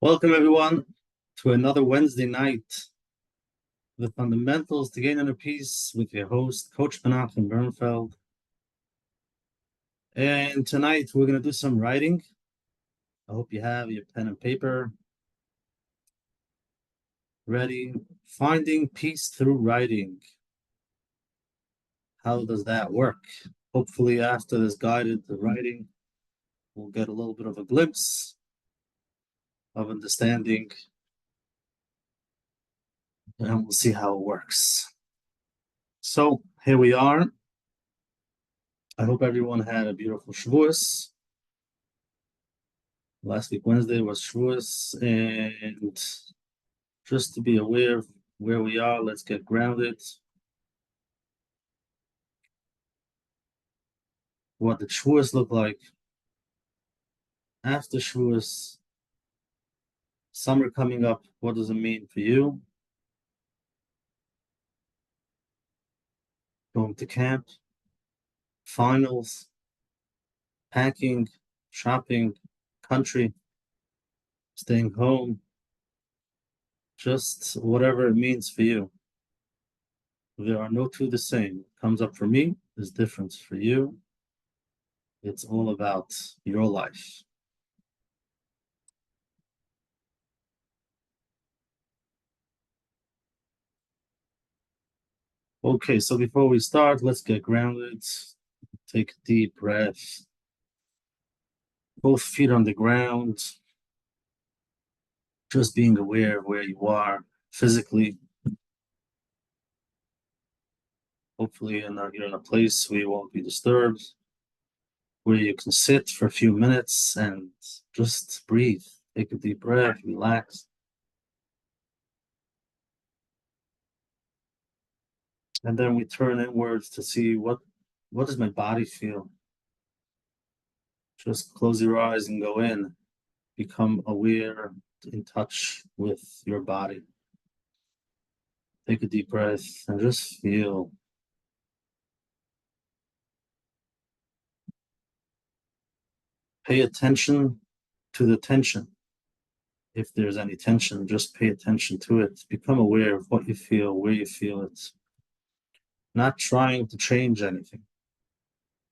Welcome, everyone, to another Wednesday night, the fundamentals to gain inner peace with your host, Coach Menachem. And tonight we're going to do some writing. I hope you have your pen and paper ready. Finding peace through writing. How does that work? Hopefully, after this guided writing, we'll get a little bit of a glimpse of understanding, and we'll see how it works. So here we are. I hope everyone had a beautiful Shavuos. Last week, Wednesday, was Shavuos, and just to be aware of where we are, let's get grounded. What the Shavuos look like. After Shavuos, summer coming up, what does it mean for you? Going to camp, finals, packing, shopping, country, staying home, just whatever it means for you. There are no two the same. It comes up for me, is different for you. It's all about your life. Okay, so before we start, let's get grounded. Take a deep breath. Both feet on the ground. Just being aware of where you are physically. Hopefully you're in a place where you won't be disturbed, where you can sit for a few minutes and just breathe. Take a deep breath, relax. And then we turn inwards to see what does my body feel? Just close your eyes and go in. Become aware, in touch with your body. Take a deep breath and just feel. Pay attention to the tension. If there's any tension, just pay attention to it. Become aware of what you feel, where you feel it. Not trying to change anything.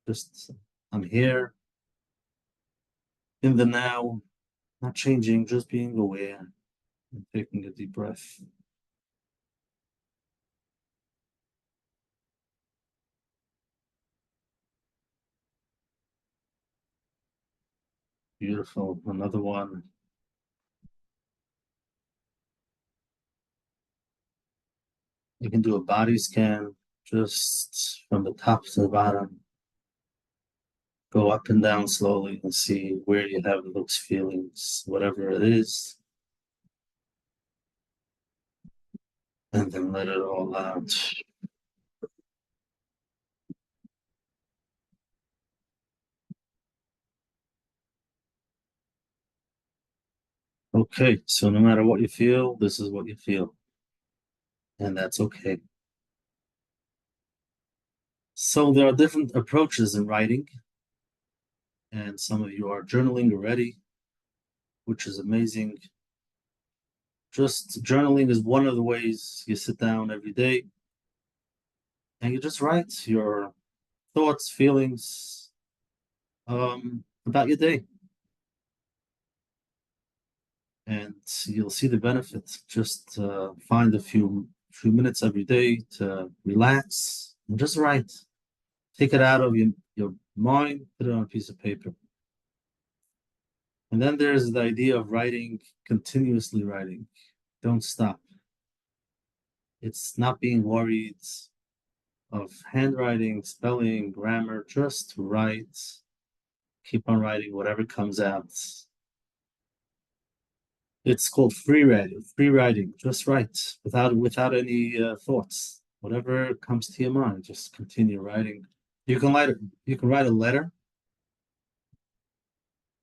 Just, I'm here in the now, not changing, just being aware and taking a deep breath. Beautiful. Another one. You can do a body scan just from the top to the bottom. Go up and down slowly and see where you have those feelings, whatever it is. And then let it all out. Okay, so no matter what you feel, this is what you feel. And that's okay. So there are different approaches in writing. And some of you are journaling already, which is amazing. Just journaling is one of the ways you sit down every day and you just write your thoughts, feelings about your day. And you'll see the benefit. Just find a few minutes every day to relax and just write. Take it out of your mind, put it on a piece of paper. And then there's the idea of writing, continuously writing. Don't stop. It's not being worried of handwriting, spelling, grammar, just write. Keep on writing whatever comes out. It's called free writing. Just write without any thoughts. Whatever comes to your mind, just continue writing. You can write a letter,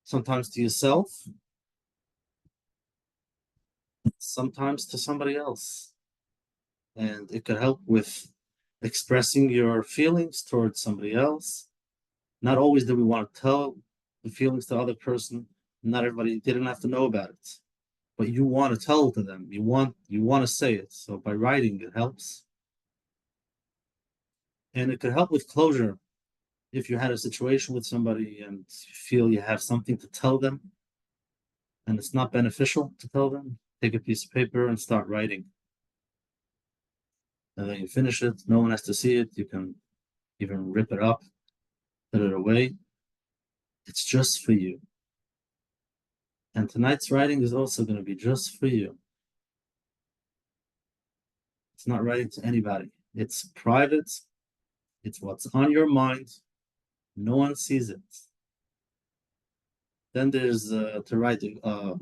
sometimes to yourself, sometimes to somebody else. And it could help with expressing your feelings towards somebody else. Not always do we want to tell the feelings to the other person. Not everybody didn't have to know about it. but you want to tell to them. You want to say it. So by writing, it helps, and it could help with closure. If you had a situation with somebody and you feel you have something to tell them, and it's not beneficial to tell them, take a piece of paper and start writing. And then you finish it. No one has to see it. You can even rip it up, put it away. It's just for you. And tonight's writing is also going to be just for you. It's not writing to anybody. It's private. It's what's on your mind. No one sees it. Then there's to write a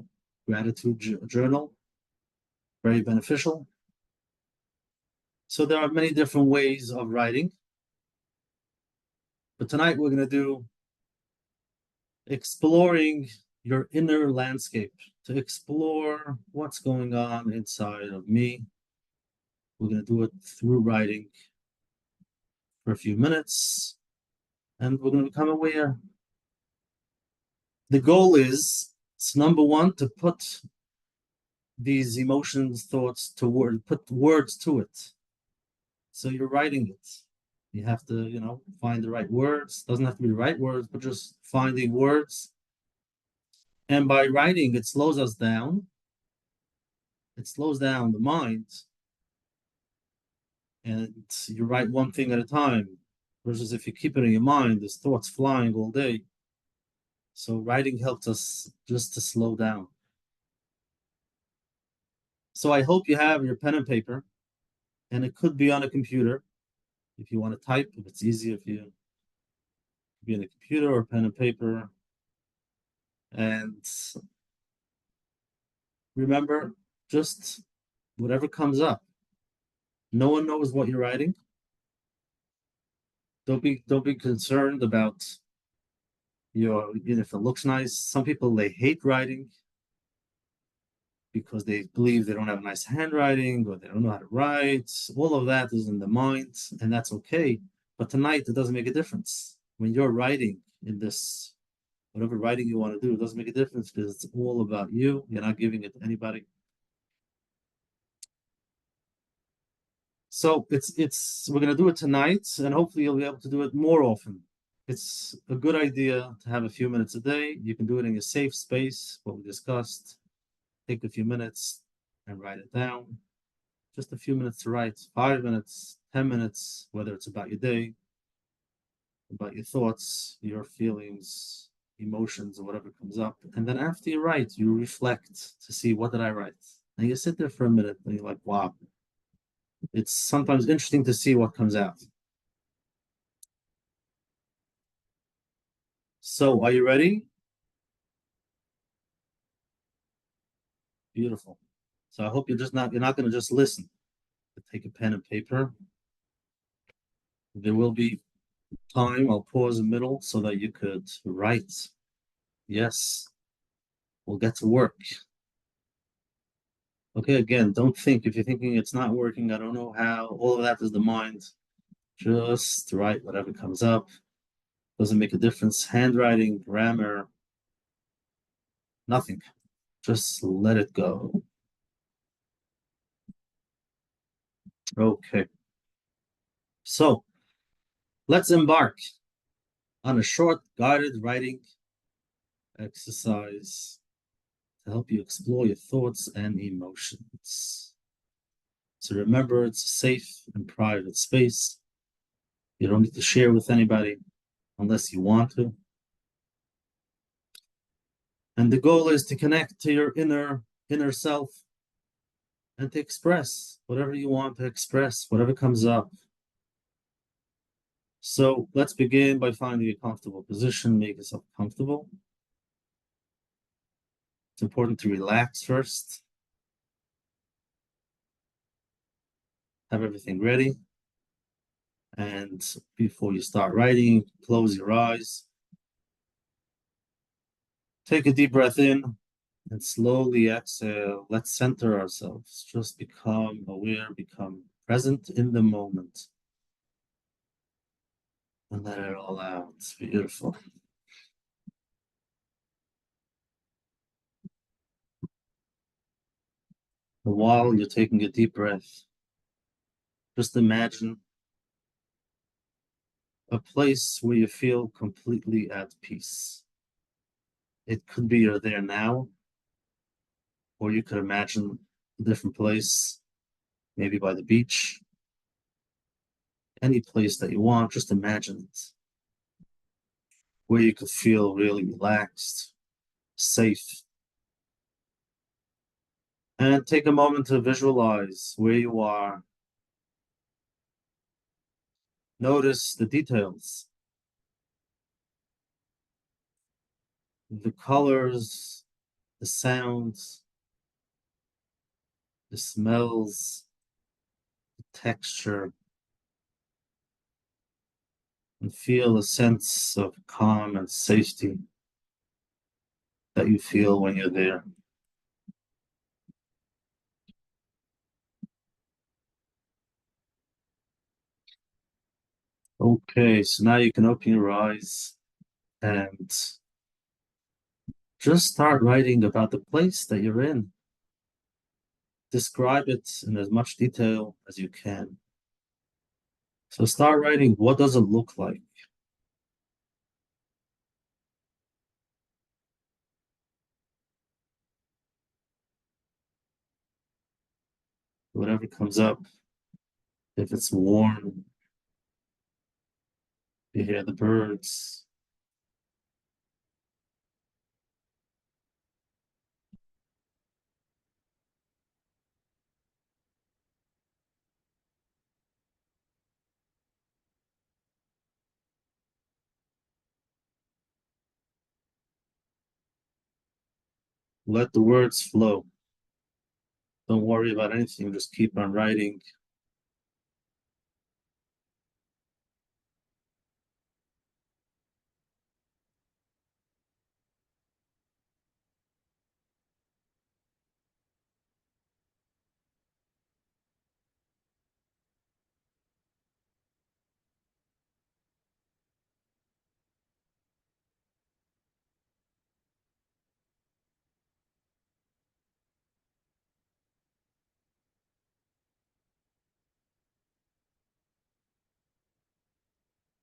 gratitude journal, very beneficial. So there are many different ways of writing. But tonight we're going to do exploring your inner landscape, to explore what's going on inside of me. We're going to do it through writing for a few minutes, and we're going to become aware. The goal is, number one, to put these emotions, thoughts to word, put words to it. So you're writing it. You have to, find the right words. Doesn't have to be the right words, but just finding words. And by writing, it slows us down. It slows down the mind. And you write one thing at a time. Versus if you keep it in your mind, there's thoughts flying all day. So writing helps us just to slow down. So I hope you have your pen and paper, and it could be on a computer if you want to type, if it's easy, if you be on a computer or pen and paper. And remember, just whatever comes up. No one knows what you're writing. Don't be concerned about if it looks nice. Some people, they hate writing because they believe they don't have a nice handwriting or they don't know how to write. All of that is in the mind, and that's okay. But tonight, it doesn't make a difference. When you're writing in this, whatever writing you want to do, it doesn't make a difference because it's all about you. You're not giving it to anybody. So we're gonna do it tonight, and hopefully you'll be able to do it more often. It's a good idea to have a few minutes a day. You can do it in a safe space, what we discussed. Take a few minutes and write it down. Just a few minutes to write, 5 minutes, 10 minutes, whether it's about your day, about your thoughts, your feelings, emotions, or whatever comes up. And then after you write, you reflect to see, what did I write? And you sit there for a minute and you're like, wow. It's sometimes interesting to see what comes out. So, are you ready? Beautiful. So I hope you're not going to just listen. Take a pen and paper. There will be time. I'll pause in the middle so that you could write. Yes, we'll get to work. Okay, again, don't think. If you're thinking it's not working, I don't know how, all of that is the mind. Just write whatever comes up. Doesn't make a difference. Handwriting, grammar, nothing. Just let it go. Okay. So let's embark on a short guided writing exercise to help you explore your thoughts and emotions. So remember, it's a safe and private space. You don't need to share with anybody unless you want to. And the goal is to connect to your inner self and to express whatever you want to express, whatever comes up. So let's begin by finding a comfortable position. Make yourself comfortable. It's important to relax first. Have everything ready. And before you start writing, close your eyes. Take a deep breath in and slowly exhale. Let's center ourselves. Just become aware, become present in the moment. And let it all out. It's beautiful. And while you're taking a deep breath, just imagine a place where you feel completely at peace. It could be you're there now, or you could imagine a different place, maybe by the beach, any place that you want, just imagine it, where you could feel really relaxed, safe. And take a moment to visualize where you are. Notice the details, the colors, the sounds, the smells, the texture, and feel a sense of calm and safety that you feel when you're there. Okay, so now you can open your eyes and just start writing about the place that you're in. Describe it in as much detail as you can. So start writing, what does it look like? Whatever comes up. If it's warm, you hear the birds. Let the words flow. Don't worry about anything, just keep on writing.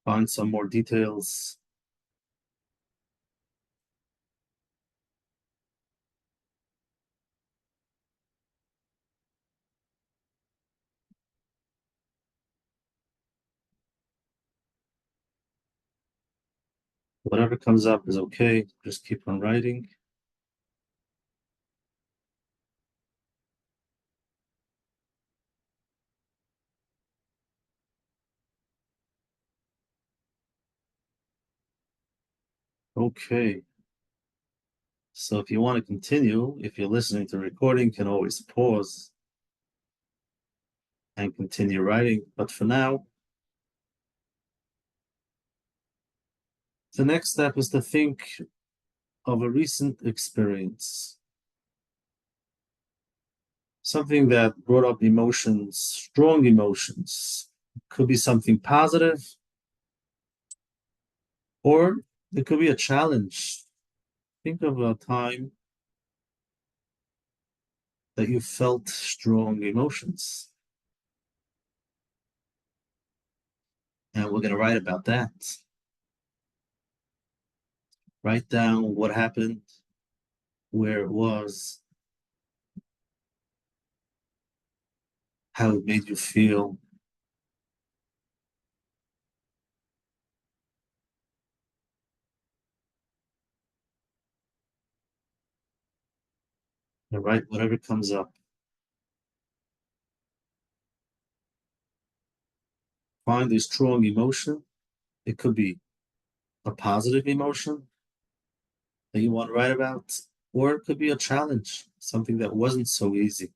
Find some more details. Whatever comes up is okay. Just keep on writing. Okay. So if you want to continue, if you're listening to the recording, you can always pause and continue writing. But for now, the next step is to think of a recent experience, something that brought up emotions, strong emotions. Could be something positive, or it could be a challenge. Think of a time that you felt strong emotions. And we're going to write about that. Write down what happened, where it was, how it made you feel. And write whatever comes up. Find a strong emotion. It could be a positive emotion that you want to write about, or it could be a challenge, something that wasn't so easy.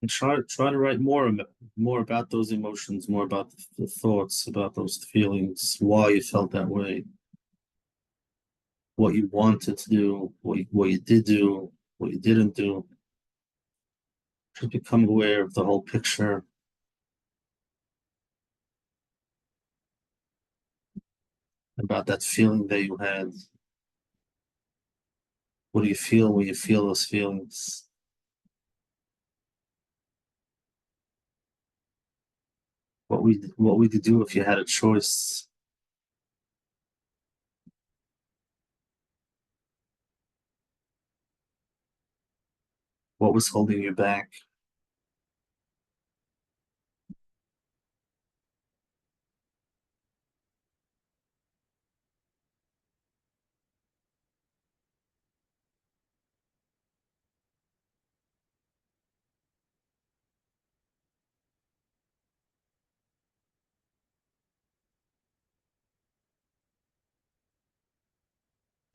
And try to write more about those emotions, more about the thoughts, about those feelings, why you felt that way, what you wanted to do, what you did do, what you didn't do. Just become aware of the whole picture, about that feeling that you had. What do you feel when you feel those feelings? What would you do if you had a choice? What was holding you back?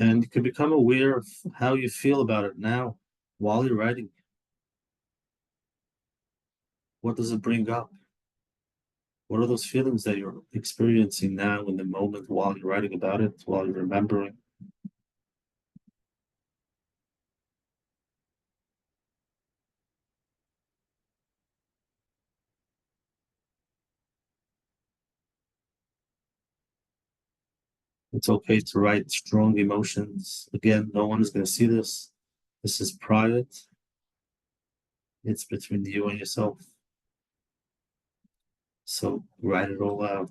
And you can become aware of how you feel about it now while you're writing. What does it bring up? What are those feelings that you're experiencing now in the moment while you're writing about it, while you're remembering? It's okay to write strong emotions. Again, no one is going to see this. This is private. It's between you and yourself. So write it all out.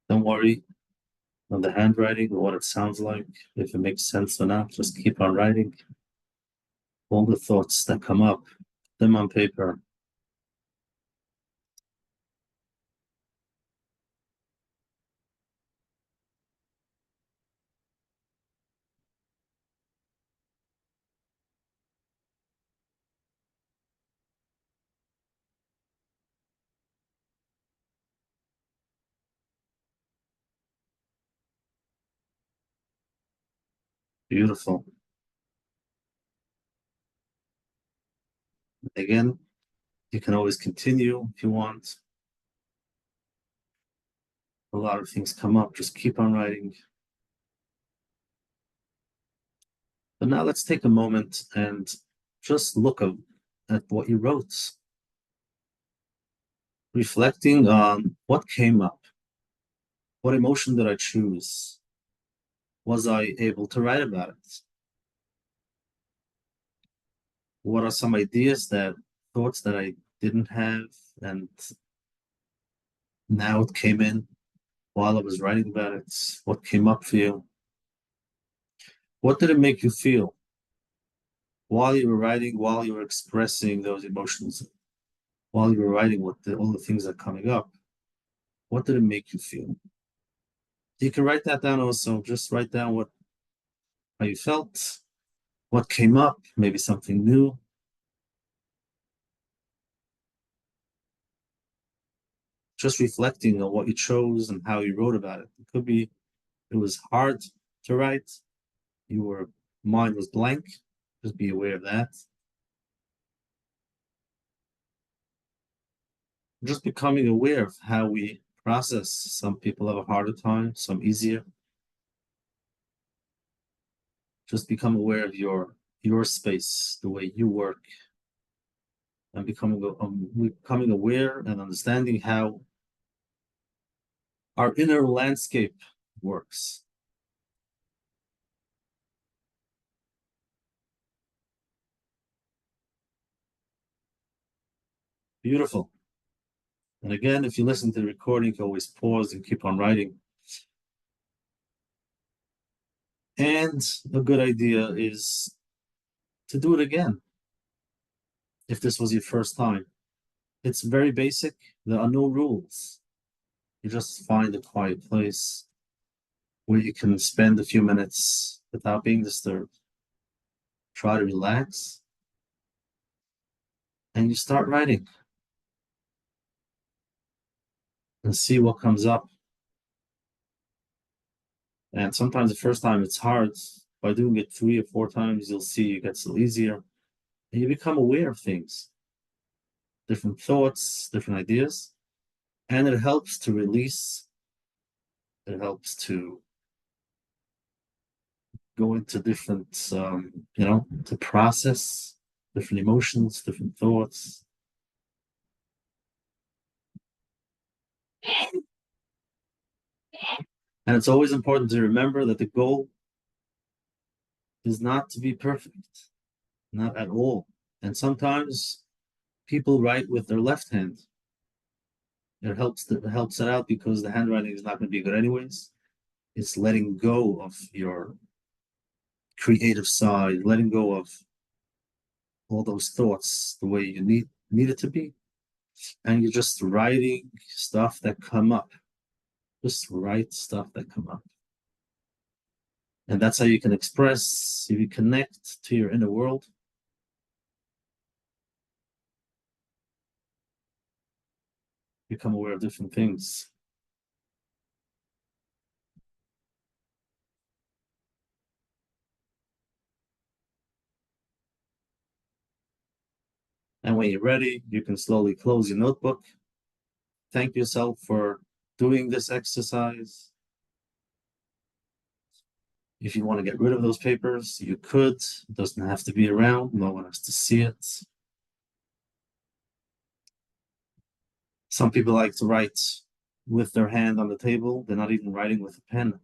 Don't worry on the handwriting or what it sounds like, if it makes sense or not. Just keep on writing. All the thoughts that come up, put them on paper. Beautiful. Again, you can always continue if you want. A lot of things come up. Just keep on writing. But now let's take a moment and just look at what you wrote, reflecting on what came up. What emotion did I choose? Was I able to write about it? What are some ideas thoughts that I didn't have, and now it came in while I was writing about it? What came up for you? What did it make you feel while you were writing, while you were expressing those emotions, while you were writing all the things that are coming up? What did it make you feel? You can write that down also. Just write down how you felt, what came up, maybe something new. Just reflecting on what you chose and how you wrote about it. It could be it was hard to write. Your mind was blank. Just be aware of that. Just becoming aware of how we process. Some people have a harder time, some easier. Just become aware of your space, the way you work, and becoming aware and understanding how our inner landscape works. Beautiful. And again, if you listen to the recording, you can always pause and keep on writing. And a good idea is to do it again. if this was your first time. It's very basic. There are no rules. You just find a quiet place where you can spend a few minutes without being disturbed. Try to relax and you start writing and see what comes up. And sometimes the first time it's hard. By doing it 3 or 4 times, you'll see it gets a little easier and you become aware of things, different thoughts, different ideas. And it helps to release, it helps to go into different, to process different emotions, different thoughts. And it's always important to remember that the goal is not to be perfect, not at all. And sometimes people write with their left hand. It helps it out because the handwriting is not going to be good anyways. It's letting go of your creative side, letting go of all those thoughts the way you need it to be, and you're just writing stuff that come up. Just write stuff that come up, and that's how you can express. If you connect to your inner world, become aware of different things. And when you're ready, you can slowly close your notebook. Thank yourself for doing this exercise. If you want to get rid of those papers, you could. It doesn't have to be around. No one has to see it. Some people like to write with their hand on the table. They're not even writing with a pen.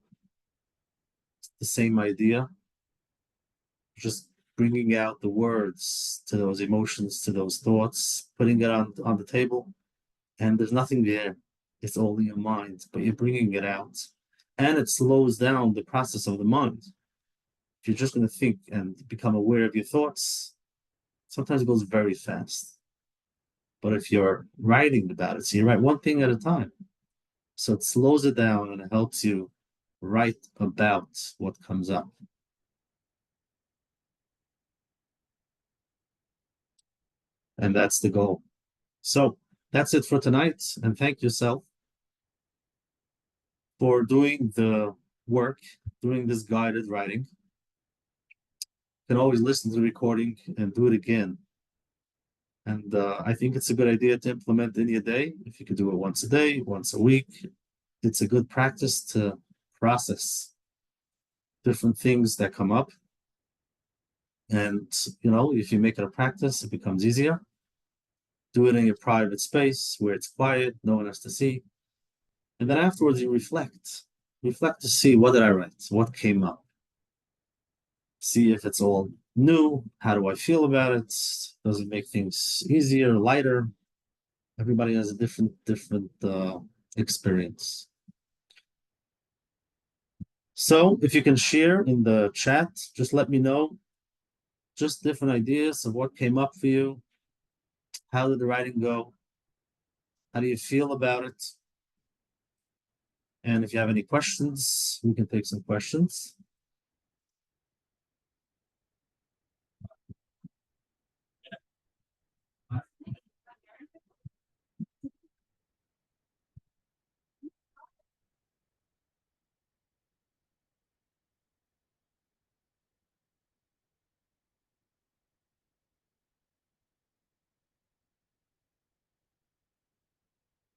It's the same idea. Just bringing out the words to those emotions, to those thoughts, putting it on the table, and there's nothing there. It's all in your mind, but you're bringing it out. And it slows down the process of the mind. If you're just going to think and become aware of your thoughts, sometimes it goes very fast. But if you're writing about it, so you write one thing at a time. So it slows it down and it helps you write about what comes up. And that's the goal. So that's it for tonight. And thank yourself for doing the work, doing this guided writing. You can always listen to the recording and do it again. And I think it's a good idea to implement in your day. If you could do it once a day, once a week, it's a good practice to process different things that come up. And, if you make it a practice, it becomes easier. Do it in your private space where it's quiet, no one has to see. And then afterwards, you reflect. Reflect to see, what did I write? What came up? See if it's all new. How do I feel about it? Does it make things easier, lighter? Everybody has a different experience. So if you can share in the chat, just let me know. Just different ideas of what came up for you. How did the writing go? How do you feel about it? And if you have any questions, we can take some questions.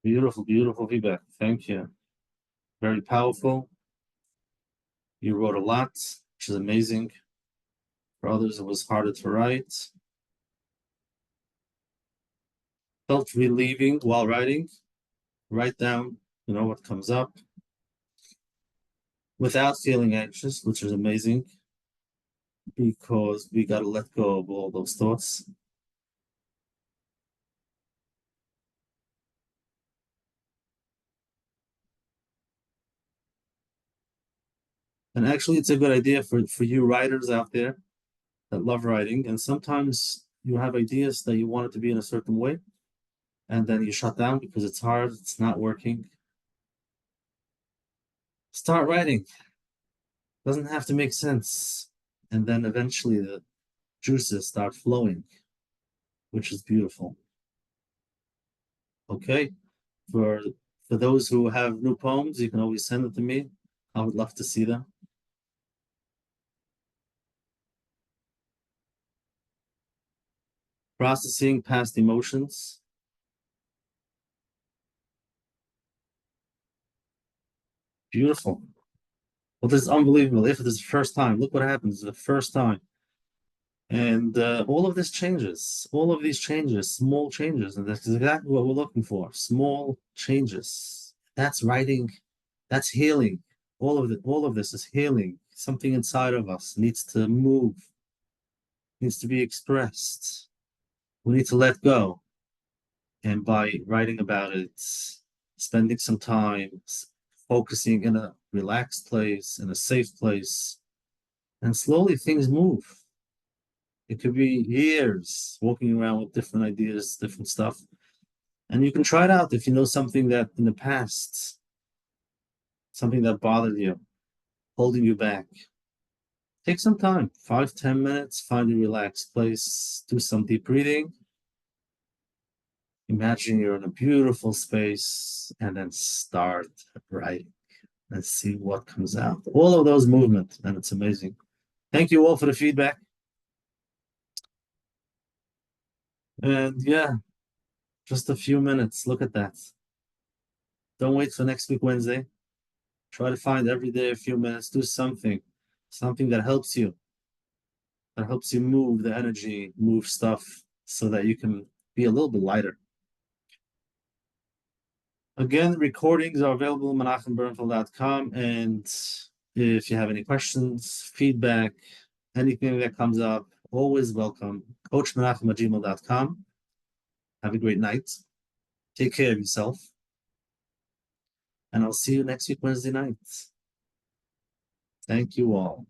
Beautiful, beautiful feedback. Thank you. Very powerful. You wrote a lot, which is amazing. For others, it was harder to write. Felt relieving while writing. Write down, what comes up without feeling anxious, which is amazing because we got to let go of all those thoughts. And actually, it's a good idea for you writers out there that love writing. And sometimes you have ideas that you want it to be in a certain way, and then you shut down because it's hard, it's not working. Start writing. Doesn't have to make sense. And then eventually the juices start flowing, which is beautiful. Okay. For for those who have new poems, you can always send it to me. I would love to see them. Processing past emotions. Beautiful. Well, this is unbelievable. If it is the first time, look what happens the first time. And all of this changes, all of these changes, small changes, and that's exactly what we're looking for. Small changes. That's writing, that's healing. All of this is healing. Something inside of us needs to move, needs to be expressed. We need to let go. And by writing about it, spending some time, focusing in a relaxed place, in a safe place, and slowly things move. It could be years walking around with different ideas, different stuff. And you can try it out if you know something that in the past, something that bothered you, holding you back. Take some time, 5, 10 minutes, find a relaxed place, do some deep breathing. Imagine you're in a beautiful space and then start writing and see what comes out. All of those movements, and it's amazing. Thank you all for the feedback. And yeah, just a few minutes. Look at that. Don't wait for next week, Wednesday. Try to find every day a few minutes, do something, something that helps you move the energy, move stuff so that you can be a little bit lighter. Again, recordings are available on menachembernfeld.com. And if you have any questions, feedback, anything that comes up, always welcome. CoachMenachem@gmail.com. Have a great night. Take care of yourself. And I'll see you next week, Wednesday night. Thank you all.